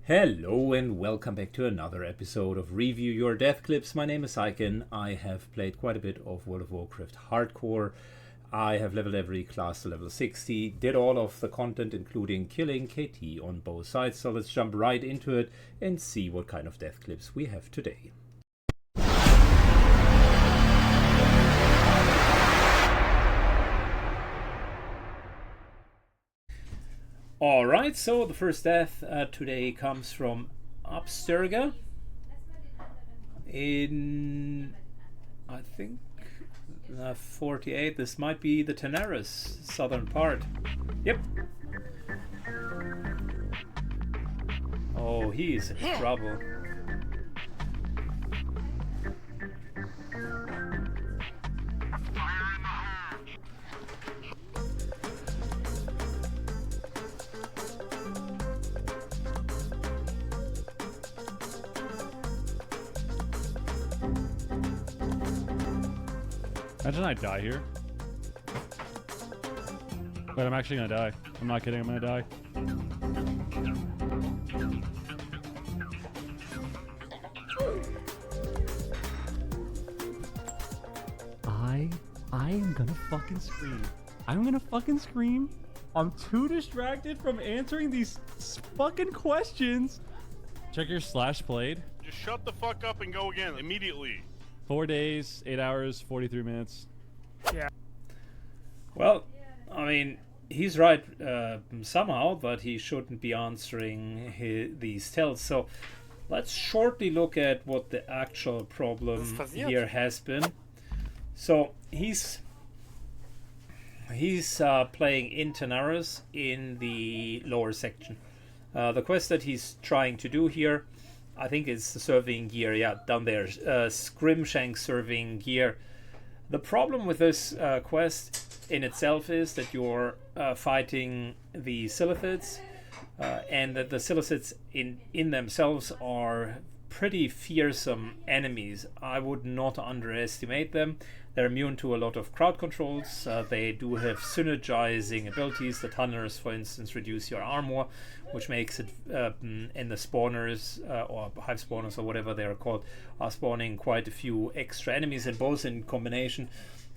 Hello and welcome back to another episode of Review Your Death Clips. My name is Syken. I have played quite a bit of World of Warcraft Hardcore. I have leveled every class to level 60, did all of the content including killing KT on both sides. So let's jump right into it and see what kind of death clips we have today. Alright, so the first death today comes from Upsturga in, I think, 48. This might be the Tanaris southern part. Yep. Oh, he's in trouble. Imagine I die here. Wait, I'm actually gonna die. I'm not kidding, I'm gonna die. I am gonna fucking scream. I'm gonna fucking scream. I'm too distracted from answering these fucking questions. Check your slash played. Just shut the fuck up and go again immediately. 4 days, 8 hours, 43 minutes. Yeah. Well, I mean, he's right somehow, but he shouldn't be answering these tells. So let's shortly look at what the actual problem here has been. So he's playing in Tanaris in the lower section. The quest that he's trying to do here, I think it's the serving gear, yeah, down there, Scrimshank serving gear. The problem with this quest in itself is that you're fighting the Silithids, and that the Silithids in themselves are pretty fearsome enemies. I would not underestimate them. They're immune to a lot of crowd controls. They do have synergizing abilities. The Tanaris, for instance, reduce your armor, which makes it, and the spawners, or hive spawners, or whatever they are called, are spawning quite a few extra enemies, and both in combination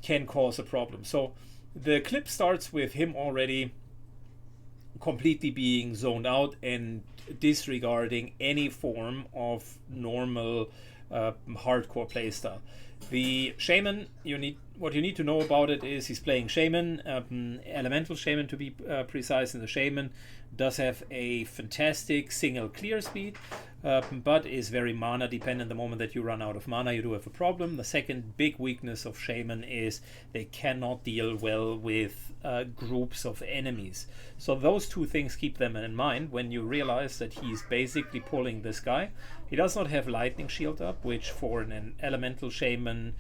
can cause a problem. So the clip starts with him already completely being zoned out and disregarding any form of normal hardcore playstyle. The shaman, what you need to know about it is he's playing shaman, elemental shaman to be precise, and the shaman does have a fantastic single clear speed, but is very mana dependent. The moment that you run out of mana, you do have a problem. The second big weakness of shaman is they cannot deal well with groups of enemies. So those two things, keep them in mind when you realize that he's basically pulling this guy. He does not have lightning shield up, which for an elemental shaman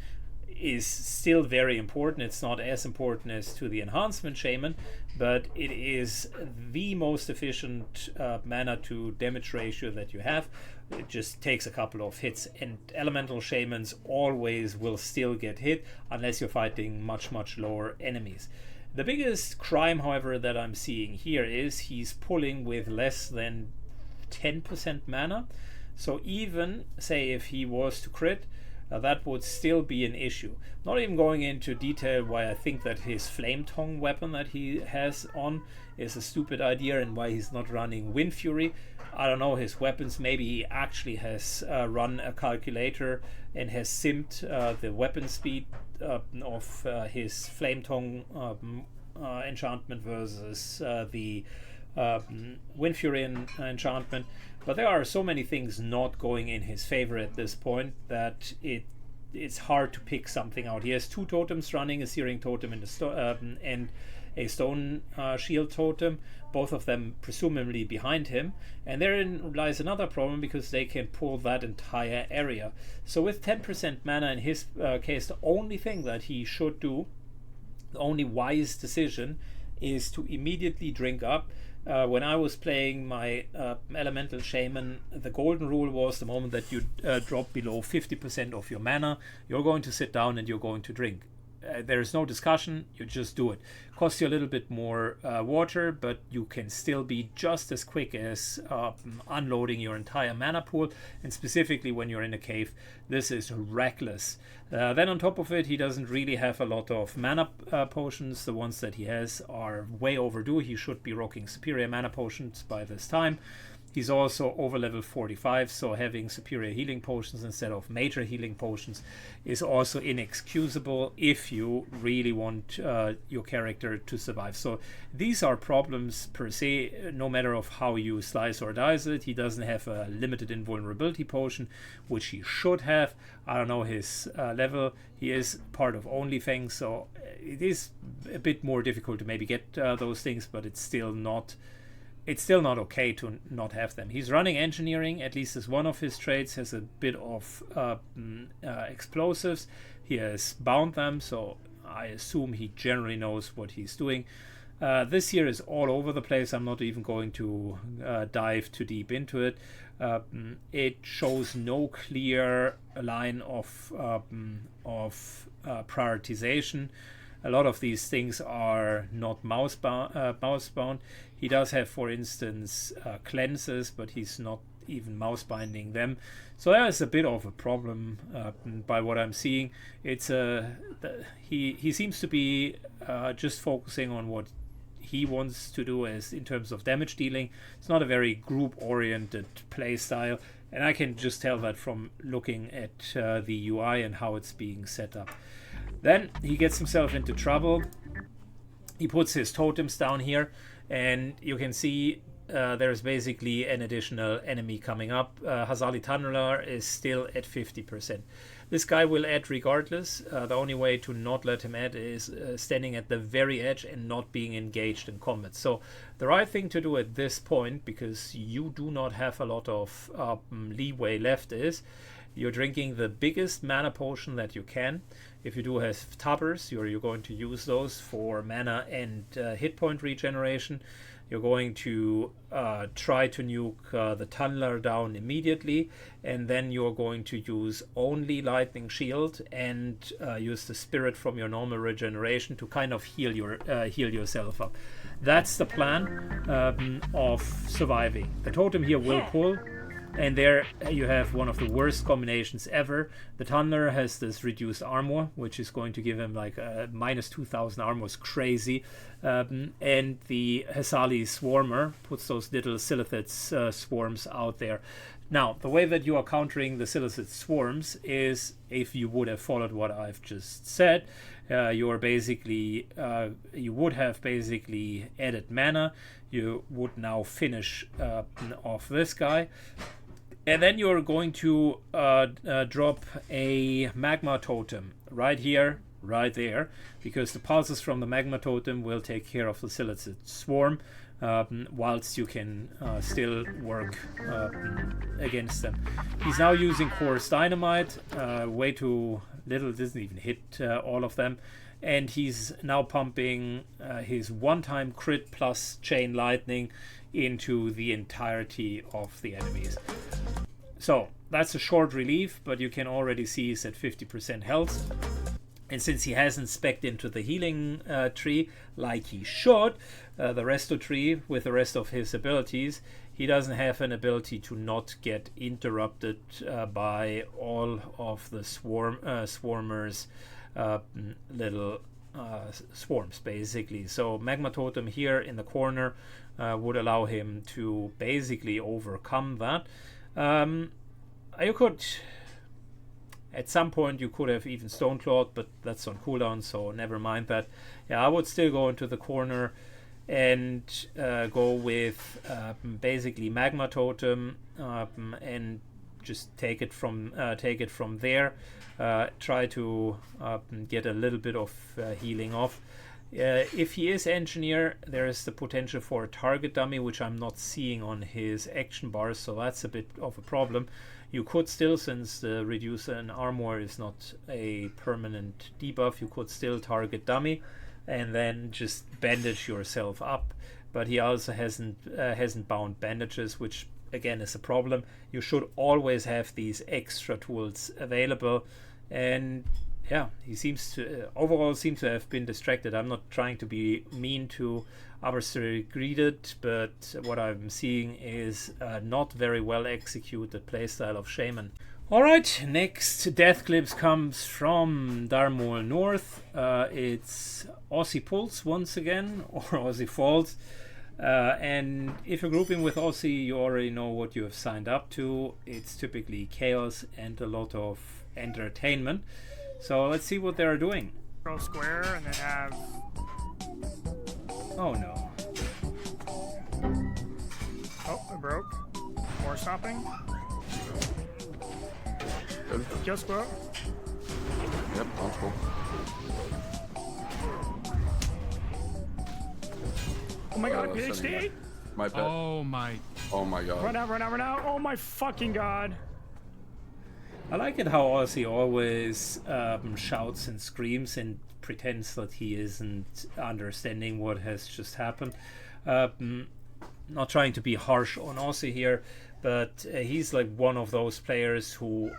is still very important. It's not as important as to the enhancement shaman, but it is the most efficient mana to damage ratio that you have. It just takes a couple of hits, and elemental shamans always will still get hit unless you're fighting much lower enemies. The biggest crime, however, that I'm seeing here is he's pulling with less than 10% mana. So even, say, if he was to crit, that would still be an issue. Not even going into detail why I think that his flame tongue weapon that he has on is a stupid idea, and why he's not running Wind Fury. I don't know his weapons. Maybe he actually has run a calculator and has simped the weapon speed of his flame tongue enchantment versus the Wind Fury enchantment. But there are so many things not going in his favor at this point that it's hard to pick something out. He has two totems running, a Searing Totem and a Stone Shield Totem, both of them presumably behind him. And therein lies another problem, because they can pull that entire area. So with 10% mana in his case, the only thing that he should do, the only wise decision, is to immediately drink up. When I was playing my elemental shaman, the golden rule was the moment that you drop below 50% of your mana, you're going to sit down and you're going to drink. there's no discussion, you just do it. Costs you a little bit more water, but you can still be just as quick as unloading your entire mana pool, and specifically when you're in a cave, this is reckless. Then on top of it, he doesn't really have a lot of mana potions. The ones that he has are way overdue. He should be rocking superior mana potions by this time. He's also over level 45, so having superior healing potions instead of major healing potions is also inexcusable if you really want your character to survive. So these are problems per se, no matter of how you slice or dice it. He doesn't have a limited invulnerability potion, which he should have. I don't know his level. He is part of Only Things, so it is a bit more difficult to maybe get those things, but it's still not okay to not have them. He's running engineering, at least as one of his traits, has a bit of explosives. He has bound them, so I assume he generally knows what he's doing. This here is all over the place. I'm not even going to dive too deep into it. It shows no clear line of prioritization. A lot of these things are not mouse bound. He does have, for instance, cleanses, but he's not even mouse binding them. So that is a bit of a problem by what I'm seeing. It's he seems to be just focusing on what he wants to do as in terms of damage dealing. It's not a very group oriented play style, and I can just tell that from looking at the UI and how it's being set up. Then he gets himself into trouble. He puts his totems down here, and you can see there's basically an additional enemy coming up. Hazali Tunneler is still at 50%. This guy will add regardless. The only way to not let him add is standing at the very edge and not being engaged in combat. So the right thing to do at this point, because you do not have a lot of leeway left, is you're drinking the biggest mana potion that you can. If you do have tappers, you're going to use those for mana and hit point regeneration. You're going to try to nuke the tunneler down immediately, and then you're going to use only lightning shield and use the spirit from your normal regeneration to kind of heal yourself up. That's the plan of surviving. The totem here will pull. And there you have one of the worst combinations ever. The Tunneler has this reduced armor, which is going to give him like a minus 2000 armor. It's crazy. And the Hazali Swarmer puts those little Silithid swarms out there. Now, the way that you are countering the Silithid swarms is, if you would have followed what I've just said, you would have basically added mana. You would now finish off this guy. And then you're going to drop a magma totem right here, right there, because the pulses from the magma totem will take care of the Silithid swarm, whilst you can still work against them. He's now using coarse dynamite, way too little, doesn't even hit all of them. And he's now pumping his one-time crit plus chain lightning into the entirety of the enemies. So that's a short relief, but you can already see he's at 50% health. And since he hasn't specced into the healing tree like he should, the resto tree with the rest of his abilities, he doesn't have an ability to not get interrupted by all of the swarmers' little swarms, basically. So Magma Totem here in the corner would allow him to basically overcome that. You could, at some point you could have even Stoneclawed, but that's on cooldown, so never mind that. Yeah, I would still go into the corner and go with basically Magma Totem and just take it from there. Try to get a little bit of healing off. If he is engineer, there is the potential for a target dummy, which I'm not seeing on his action bars, so that's a bit of a problem. You could still, since the reducer in armor is not a permanent debuff, you could still target dummy and then just bandage yourself up. But he also hasn't bound bandages, which again is a problem. You should always have these extra tools available, and yeah, he seems to overall seems to have been distracted. I'm not trying to be mean to adversary greeted, but what I'm seeing is not very well executed playstyle of Shaman. Alright, next death clips comes from Darmol North. It's Aussie Pulse once again, or Aussie Falls. And if you're grouping with Aussie, you already know what you have signed up to. It's typically chaos and a lot of entertainment. So let's see what they're doing. Go square and then have... Oh no. Oh, it broke. More stopping. Good. Kill square. Yep, sounds cool. Oh my god, Setting PhD! back. My pet. Oh my. Oh my god. Run out, run out, run out! Oh my fucking god! I like it how Aussie always shouts and screams and pretends that he isn't understanding what has just happened. Not trying to be harsh on Aussie here, but he's like one of those players who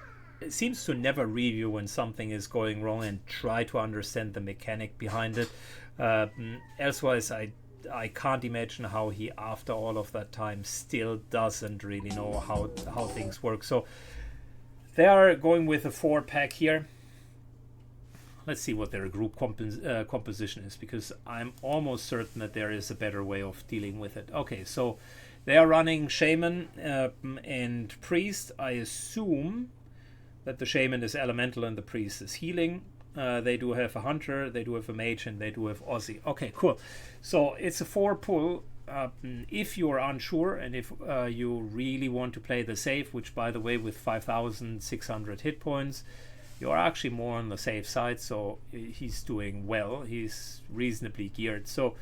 seems to never review when something is going wrong and try to understand the mechanic behind it. Elsewise, I can't imagine how he, after all of that time, still doesn't really know how things work. So they are going with a 4-pack here. Let's see what their group composition is, because I'm almost certain that there is a better way of dealing with it. Okay, so they are running Shaman and Priest. I assume that the Shaman is elemental and the Priest is healing. They do have a Hunter, they do have a Mage, and they do have Aussie. Okay, cool. So it's a 4-pull. If you're unsure and if you really want to play the safe, which by the way with 5,600 hit points, you're actually more on the safe side, so he's doing well. He's reasonably geared, so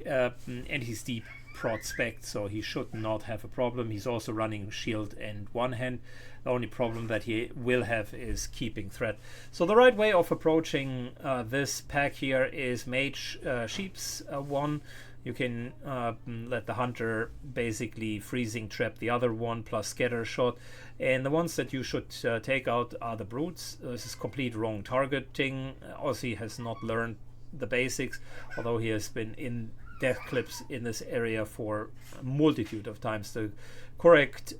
and he's deep prot spec, so he should not have a problem. He's also running shield and one hand. The only problem that he will have is keeping threat. So the right way of approaching this pack here is Mage Sheeps 1. You can let the Hunter basically freezing trap the other one plus scatter shot, and the ones that you should take out are the Brutes. This is complete wrong targeting. Aussie has not learned the basics, although he has been in death clips in this area for a multitude of times. The correct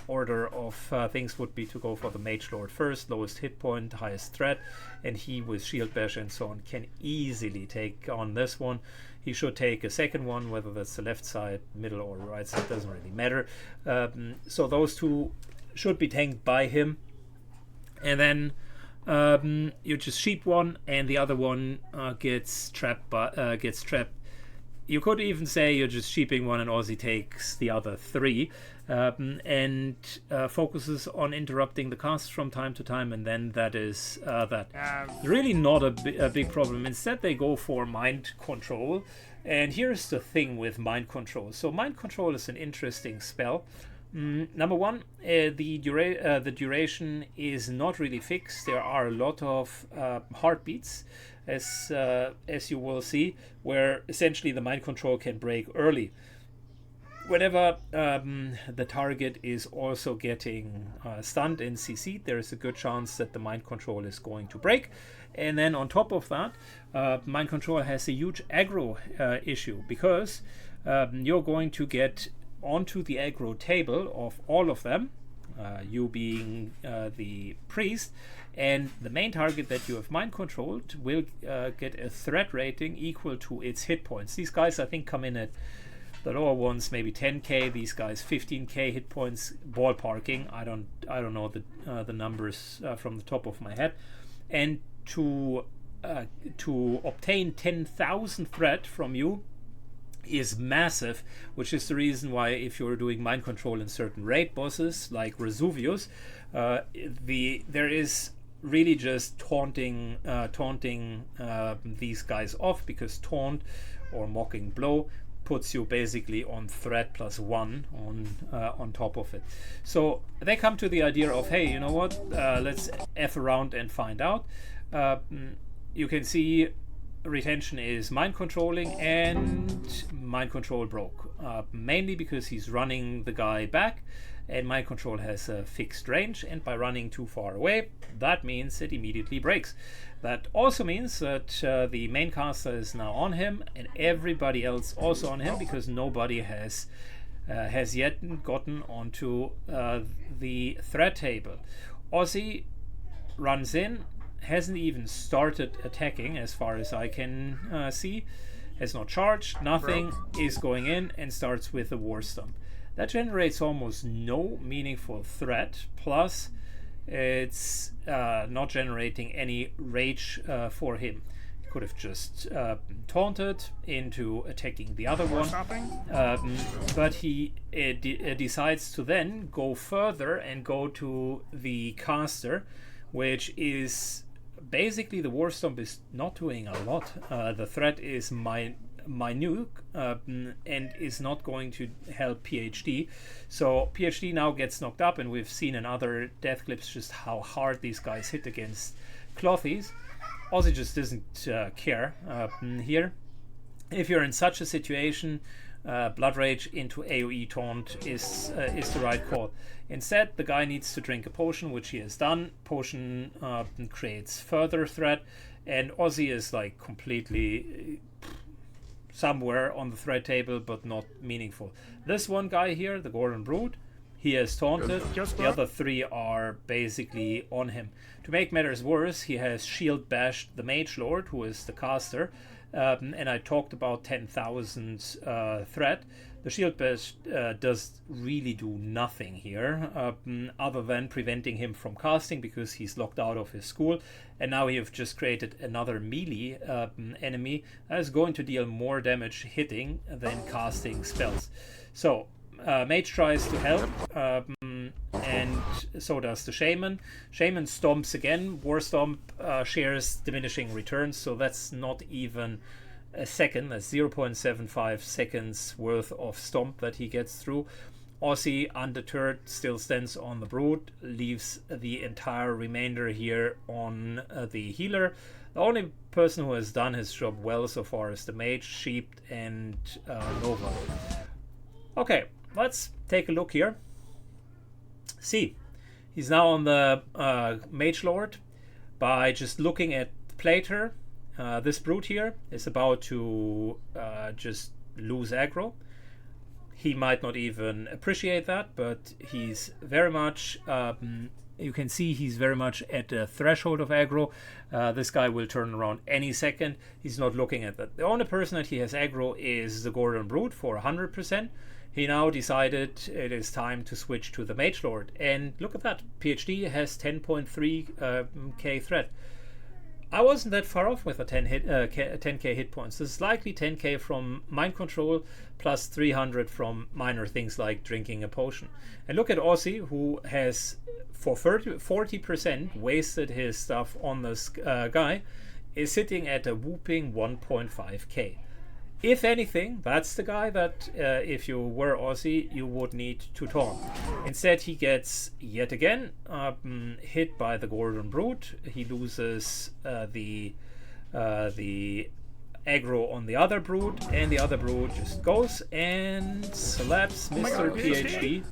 order of things would be to go for the Mage Lord first, lowest hit point, highest threat, and he with Shield Bash and so on can easily take on this one. He should take a second one, whether that's the left side, middle, or right side, doesn't really matter. So those two should be tanked by him. And then you just sheep one, and the other one gets trapped. You could even say you're just sheeping one, and Aussie takes the other 3, and focuses on interrupting the cast from time to time, and then that is that. Really not a big problem. Instead, they go for mind control, and here's the thing with mind control. So mind control is an interesting spell. Number one, the duration is not really fixed. There are a lot of heartbeats, as you will see, where essentially the mind control can break early. Whenever the target is also getting stunned and CC'd, there is a good chance that the mind control is going to break. And then on top of that, mind control has a huge aggro issue, because you're going to get onto the aggro table of all of them, you being the priest, and the main target that you have mind controlled will get a threat rating equal to its hit points. These guys I think come in at the lower ones maybe 10k, these guys 15k hit points, ballparking. I don't know the numbers from the top of my head. And to obtain 10,000 threat from you is massive, which is the reason why if you're doing mind control in certain raid bosses like Vesuvius, there is really just taunting these guys off, because taunt or mocking blow puts you basically on threat +1 on top of it. So they come to the idea of, hey, you know what, let's F around and find out. You can see retention is mind controlling, and mind control broke. Mainly because he's running the guy back, and mind control has a fixed range, and by running too far away, that means it immediately breaks. That also means that the main caster is now on him, and everybody else also on him, because nobody has yet gotten onto the threat table. Ozzy runs in, hasn't even started attacking as far as I can see, has not charged, nothing, is going in and starts with a war stomp. That generates almost no meaningful threat, plus it's not generating any rage for him. He could have just taunted into attacking the other one, but he decides to then go further and go to the caster, which is basically, the war stomp is not doing a lot. The threat is minute and is not going to help PhD. So PhD now gets knocked up, and we've seen in other death clips just how hard these guys hit against clothies. Ozzy just doesn't care here. If you're in such a situation, Blood Rage into AoE taunt is the right call. Instead, the guy needs to drink a potion, which he has done. Potion creates further threat, and Ozzy is like completely somewhere on the threat table, but not meaningful. This one guy here, the Gordon Brood, he has taunted. The other three are basically on him. To make matters worse, he has shield bashed the Mage Lord, who is the caster. And I talked about 10,000 threat. The shield bash does really do nothing here, other than preventing him from casting, because he's locked out of his school. And now you've just created another melee enemy that is going to deal more damage hitting than casting spells. So Mage tries to help, and so does the Shaman. Shaman stomps again. War Stomp shares diminishing returns, so that's not even a second. That's 0.75 seconds worth of stomp that he gets through. Ozzy, undeterred, still stands on the Brood, leaves the entire remainder here on the healer. The only person who has done his job well so far is the Mage, Sheep, and Nova. Okay, let's take a look here. See, he's now on the Mage Lord. By just looking at Plater, this Brute here is about to just lose aggro. He might not even appreciate that, but he's very much, you can see he's very much at the threshold of aggro. This guy will turn around any second. He's not looking at that. The only person that he has aggro is the Gordon Brood for 100%. He now decided it is time to switch to the Mage Lord. And look at that. PhD has 10.3k threat. I wasn't that far off with a 10k hit points. This is likely 10k from mind control plus 300 from minor things like drinking a potion. And look at Ozzy, who has for 40% wasted his stuff on this guy, is sitting at a whooping 1.5k. If anything, that's the guy that, if you were Ozzy, you would need to taunt. Instead, he gets, yet again, hit by the Gordon Brood. He loses the aggro on the other Brood, and the other Brood just goes and slaps Mr. PhD.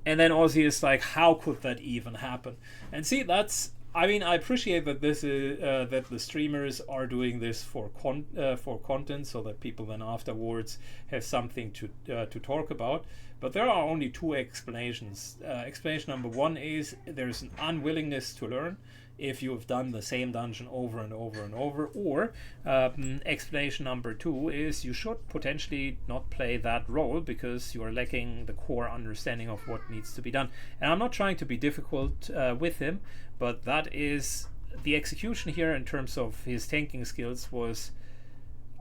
And then Ozzy is like, how could that even happen? And see, that's... I mean, I appreciate that this is that the streamers are doing this for content, so that people then afterwards have something to talk about. But there are only two explanations. Explanation number one is there's an unwillingness to learn if you've done the same dungeon over and over and over. Or explanation number two is you should potentially not play that role because you are lacking the core understanding of what needs to be done. And I'm not trying to be difficult with him, but that is the execution here in terms of his tanking skills was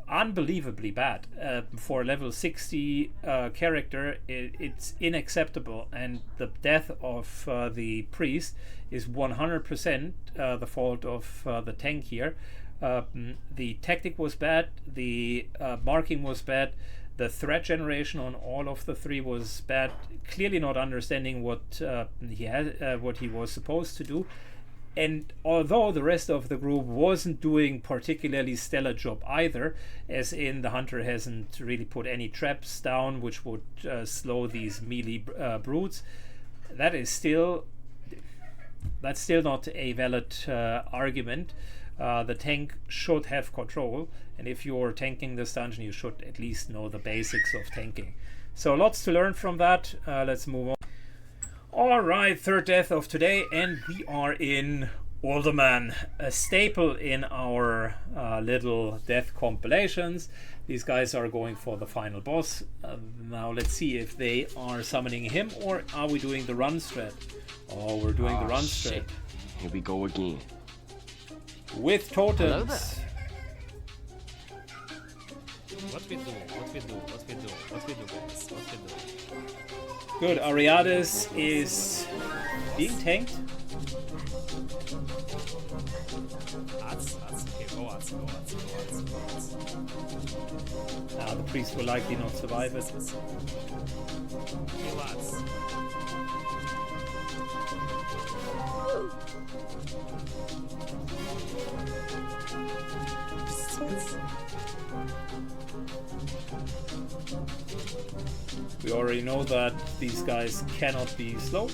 unbelievably bad. For a level 60 character, it's unacceptable, and the death of the priest is 100% the fault of the tank here. The tactic was bad, the marking was bad, the threat generation on all of the three was bad, clearly not understanding what he had, what he was supposed to do. And although the rest of the group wasn't doing particularly stellar job either, as in the hunter hasn't really put any traps down which would slow these melee brutes, that's still not a valid argument. The tank should have control, and if you're tanking this dungeon, you should at least know the basics of tanking. So lots to learn from that. Let's move on. Alright, third death of today, and we are in Uldaman, a staple in our little death compilations. These guys are going for the final boss. Now let's see if they are summoning him, or are we doing the run strat? Oh, we're doing the run strat. Here we go again. With totems. What we do, guys? Good, Ariadis is being tanked. The priest will likely not survive it. We already know that these guys cannot be slowed.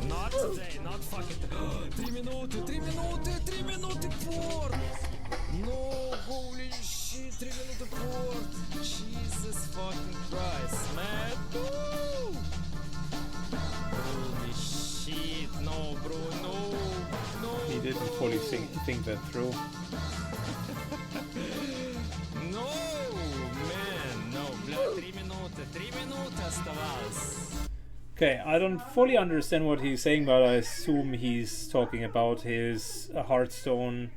Not today, not fucking. 3 минуты порт! No, holy shit, 3 минуты порт! Jesus fucking Christ, man! Woo! Holy shit, no, bro, no! He didn't fully think that through. No, man, no, bля, 3 минуты оставалось. Okay, I don't fully understand what he's saying, but I assume he's talking about his Hearthstone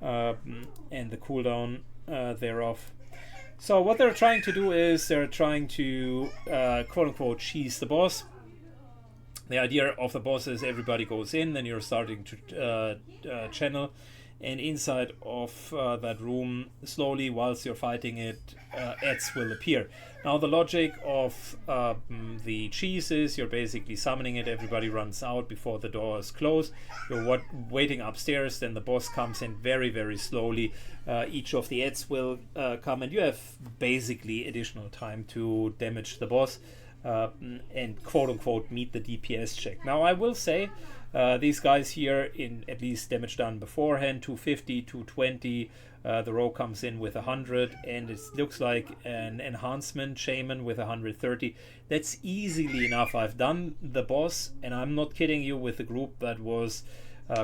and the cooldown thereof. So what they're trying to do is they're trying to quote-unquote cheese the boss. The idea of the boss is everybody goes in, then you're starting to channel, and inside of that room, slowly whilst you're fighting it, ads will appear. Now the logic of the cheese is you're basically summoning it, everybody runs out before the doors close, you're waiting upstairs, then the boss comes in very, very slowly. Each of the ads will come, and you have basically additional time to damage the boss and quote-unquote meet the DPS check. Now I will say these guys here, in at least damage done beforehand, 250, 220, the row comes in with 100, and it looks like an enhancement shaman with 130. That's easily enough. I've done the boss, and I'm not kidding you, with a group that was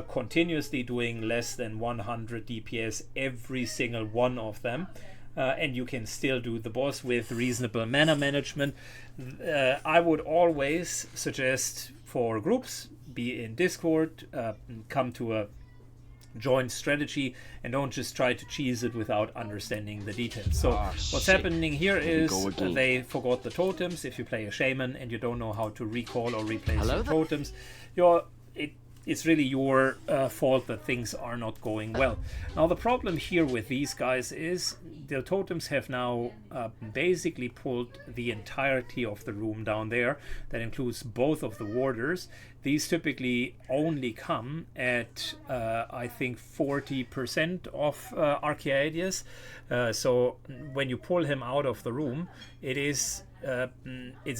continuously doing less than 100 DPS every single one of them. And you can still do the boss with reasonable mana management. I would always suggest for groups, be in Discord, come to a joint strategy, and don't just try to cheese it without understanding the details. So what's happening here is they forgot the totems. If you play a shaman and you don't know how to recall or replace your totems, it's really your fault that things are not going well. Now the problem here with these guys is the totems have now basically pulled the entirety of the room down there. That includes both of the warders. These typically only come at I think 40% of Archaeadius. So when you pull him out of the room, it's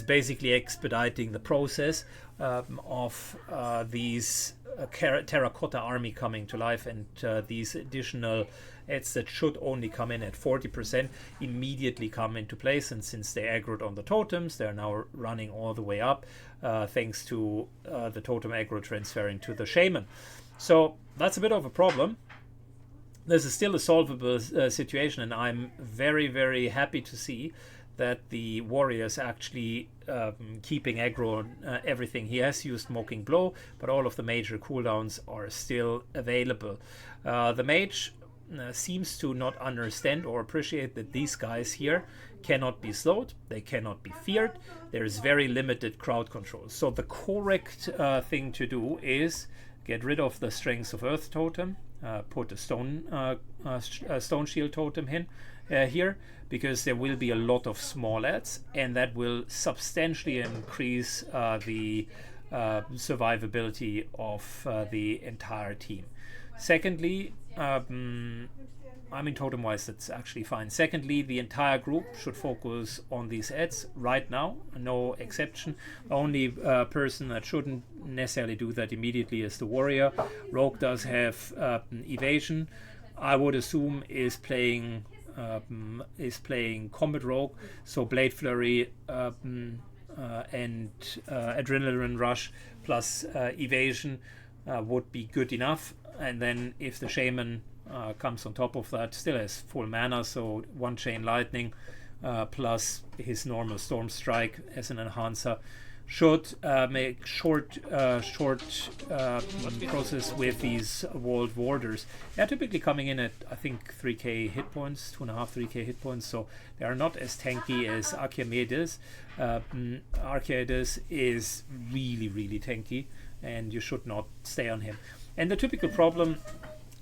basically expediting the process of these terracotta army coming to life, and these additional ads that should only come in at 40% immediately come into place. And since they aggroed on the totems, they're now running all the way up thanks to the totem aggro transferring to the shaman. So that's a bit of a problem. This is still a solvable situation, and I'm very, very happy to see that the warrior is actually keeping aggro on everything. He has used Mocking Blow, but all of the major cooldowns are still available. The mage seems to not understand or appreciate that these guys here cannot be slowed, they cannot be feared, there is very limited crowd control. So the correct thing to do is get rid of the Strengths of Earth totem, put a stone shield totem in, here, because there will be a lot of small ads, and that will substantially increase the survivability of the entire team. Secondly, I mean, totem-wise, that's actually fine. Secondly, the entire group should focus on these ads right now, no exception. The only person that shouldn't necessarily do that immediately is the warrior. Rogue does have evasion. I would assume is playing combat rogue, so blade flurry and adrenaline rush plus evasion would be good enough. And then if the shaman comes on top of that, still has full mana, so one chain lightning plus his normal storm strike as an enhancer should make short process with these walled warders. They're typically coming in at, I think, 3k hit points, 2.5-3k hit points, so they are not as tanky as Archimedes. Archimedes is really tanky, and you should not stay on him. And the typical problem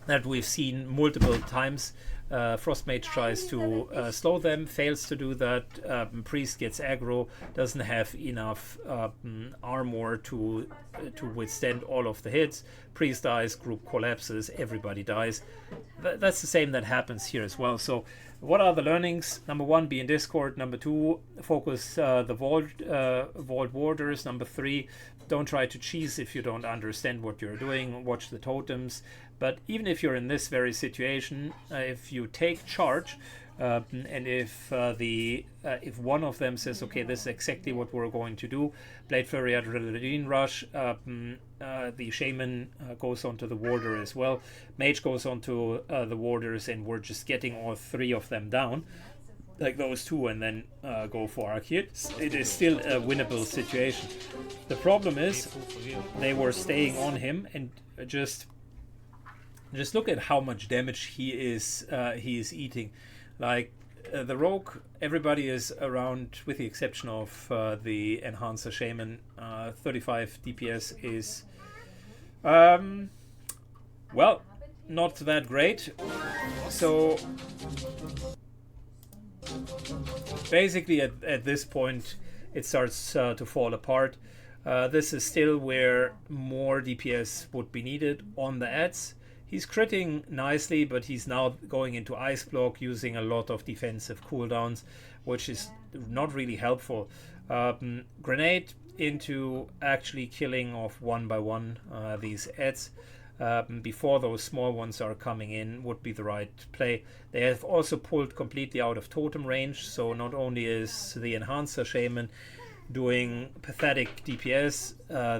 that we've seen multiple times, Frostmage tries to slow them, fails to do that. Priest gets aggro, doesn't have enough armor to withstand all of the hits. Priest dies, group collapses, everybody dies. That's the same that happens here as well. So what are the learnings? Number 1, be in Discord. Number 2, focus the vault warders. Number 3, don't try to cheese if you don't understand what you're doing. Watch the totems. But even if you're in this very situation, if you take charge, and if one of them says, okay, this is exactly what we're going to do, Blade Flurry, Adrenaline Rush, the Shaman goes onto the Warder as well, Mage goes onto the Warders, and we're just getting all 3 of them down, like those 2, and then go for Arcade. It is still a winnable situation. The problem is they were staying on him, and just look at how much damage he is eating. Like the rogue, everybody is around, with the exception of the enhancer shaman. 35 DPS is well, not that great. So basically at this point it starts to fall apart. This is still where more DPS would be needed on the ads. He's critting nicely, but he's now going into Ice Block, using a lot of defensive cooldowns, which is not really helpful. Grenade into actually killing off one by one these ads before those small ones are coming in would be the right play. They have also pulled completely out of totem range, so not only is the Enhancer Shaman doing pathetic DPS,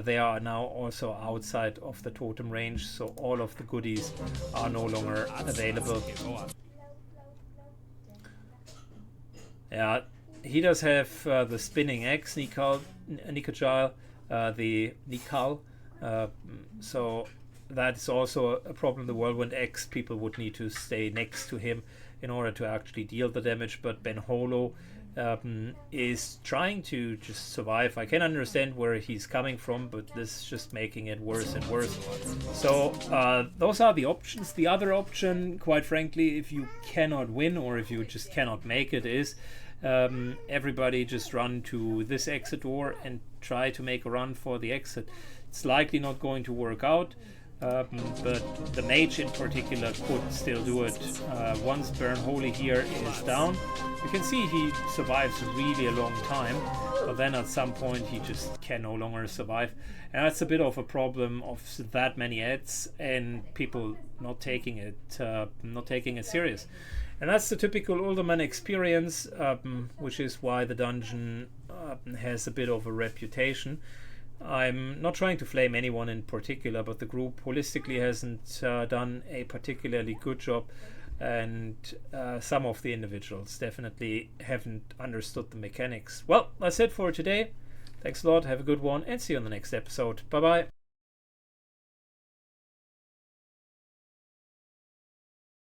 they are now also outside of the totem range, so all of the goodies are no longer available. Yeah, he does have the Spinning Axe, Nikal, the Nikal, so that is also a problem. The Whirlwind Axe, people would need to stay next to him in order to actually deal the damage, but Ben Holo is trying to just survive. I can understand where he's coming from, but this is just making it worse and worse. So those are the options. The other option, quite frankly, if you cannot win or if you just cannot make it, is everybody just run to this exit door and try to make a run for the exit. It's likely not going to work out. But the mage in particular could still do it. Once Burn Holy here is down, you can see he survives really a long time, but then at some point he just can no longer survive, and that's a bit of a problem of that many ads and people not taking it serious. And that's the typical Uldaman experience, which is why the dungeon has a bit of a reputation. I'm not trying to flame anyone in particular, but the group holistically hasn't done a particularly good job, and some of the individuals definitely haven't understood the mechanics. Well, that's it for today. Thanks a lot, have a good one, and see you on the next episode. Bye bye.